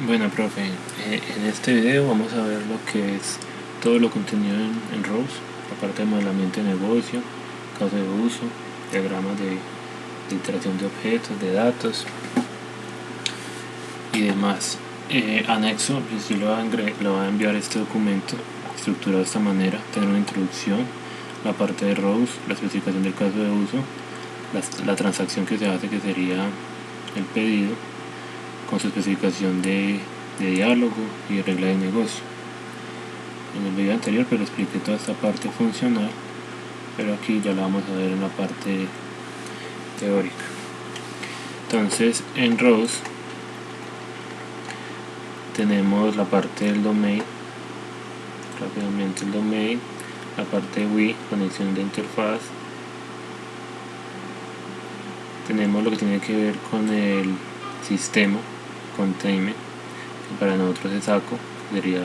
Bueno, profe, en este video vamos a ver lo que es todo lo contenido en ROS, la parte de modelamiento de negocio, caso de uso, diagramas de iteración de objetos, de datos y demás. Anexo, pues yo le voy a enviar este documento estructurado de esta manera, tener una introducción, la parte de ROS, la especificación del caso de uso, la transacción que se hace, que sería el pedido, con su especificación de diálogo y de regla de negocio. En el video anterior pues expliqué toda esta parte funcional, pero aquí ya la vamos a ver en la parte teórica. Entonces en ROS tenemos la parte del domain, rápidamente el domain, la parte de UI, conexión de interfaz, tenemos lo que tiene que ver con el sistema, containment, que para nosotros es ACO, sería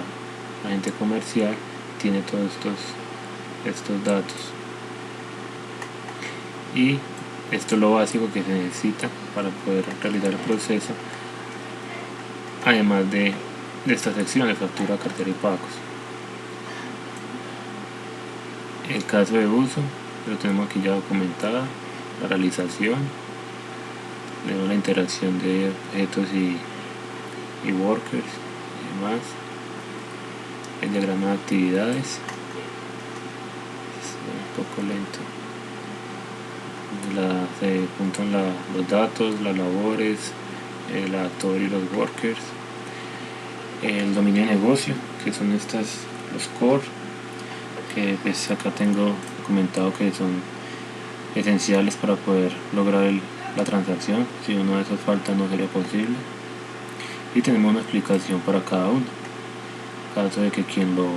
agente comercial, tiene todos estos datos, y esto es lo básico que se necesita para poder realizar el proceso, además de esta sección de factura, cartera y pagos. El caso de uso lo tenemos aquí ya documentada, la realización, tenemos la interacción de objetos y workers y demás, el diagrama de actividades, es un poco lento, se juntan los datos, las labores, el actor y los workers, el dominio de negocio, que son los core, que pues acá tengo documentado que son esenciales para poder lograr la transacción. Si uno de esos falta no sería posible, y tenemos una explicación para cada uno, en caso de que quien lo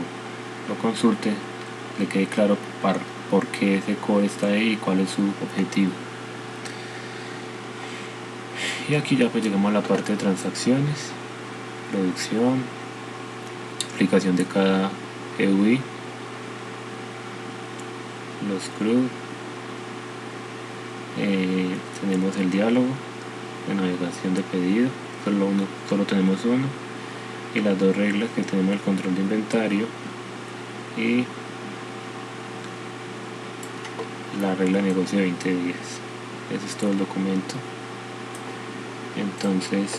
consulte le quede claro por qué ese core está ahí y cuál es su objetivo. Y aquí ya pues llegamos a la parte de transacciones, producción, aplicación de cada EUI, los CRUD, tenemos el diálogo de navegación de pedido, solo tenemos uno, y las dos reglas que tenemos: el control de inventario y la regla de negocio de 20 días. Ese es todo el documento. Entonces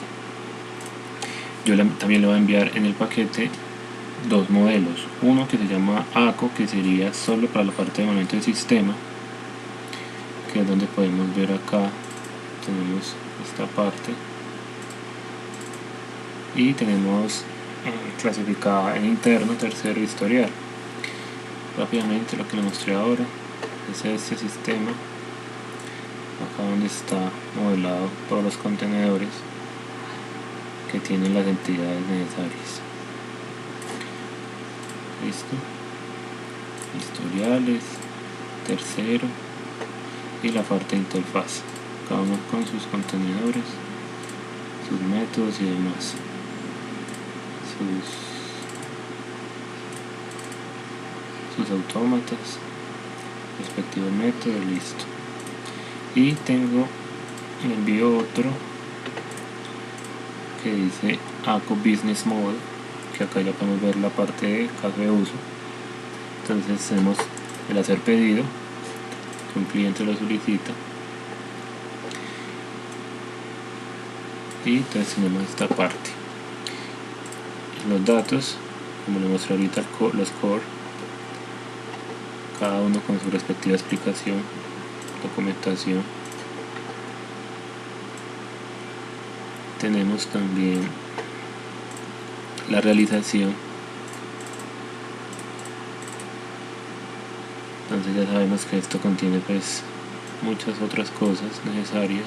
yo también le voy a enviar en el paquete dos modelos, uno que se llama ACO, que sería solo para la parte de movimiento del sistema, que es donde podemos ver acá, tenemos esta parte, y tenemos clasificada en interno, tercero, historial. Rápidamente lo que le mostré ahora es este sistema, acá donde está modelado todos los contenedores que tienen las entidades necesarias. Listo, historiales, tercero y la parte de interfaz, cada uno con sus contenedores, sus métodos y demás, sus autómatas, respectivo método. Listo. Y le envío otro que dice ACO Business Model, que acá ya podemos ver la parte de caso de uso. Entonces tenemos el hacer pedido, que un cliente lo solicita, y entonces tenemos esta parte. Los datos, como le mostré ahorita, los core, cada uno con su respectiva explicación, documentación. Tenemos también la realización, entonces ya sabemos que esto contiene pues muchas otras cosas necesarias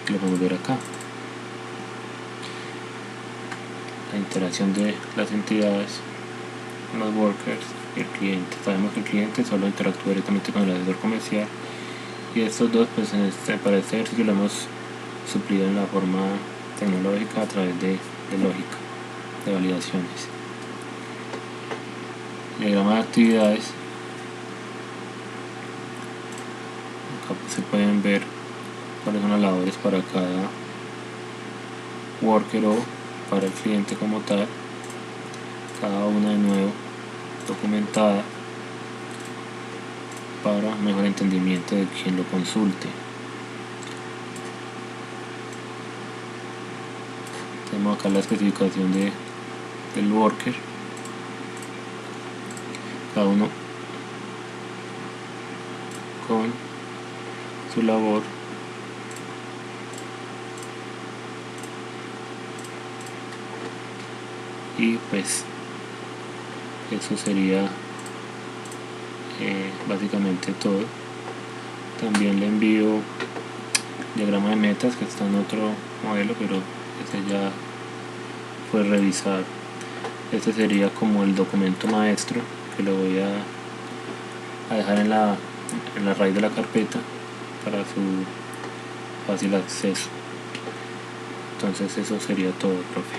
que lo podemos ver acá. La interacción de las entidades, los workers y el cliente. Sabemos que el cliente solo interactúa directamente con el asesor comercial, y estos dos pues en este parecer sí que lo hemos suplido en la forma tecnológica a través de lógica, de validaciones. Diagrama de actividades, acá se pueden ver cuáles son las labores para cada worker o para el cliente como tal, cada una de nuevo documentada para mejor entendimiento de quien lo consulte. Tenemos acá la especificación del worker, cada uno con su labor. Y pues eso sería básicamente todo. También le envío diagrama de metas que está en otro modelo, pero ese ya fue revisado. Este sería como el documento maestro que lo voy a dejar en la raíz de la carpeta para su fácil acceso. Entonces eso sería todo, profe.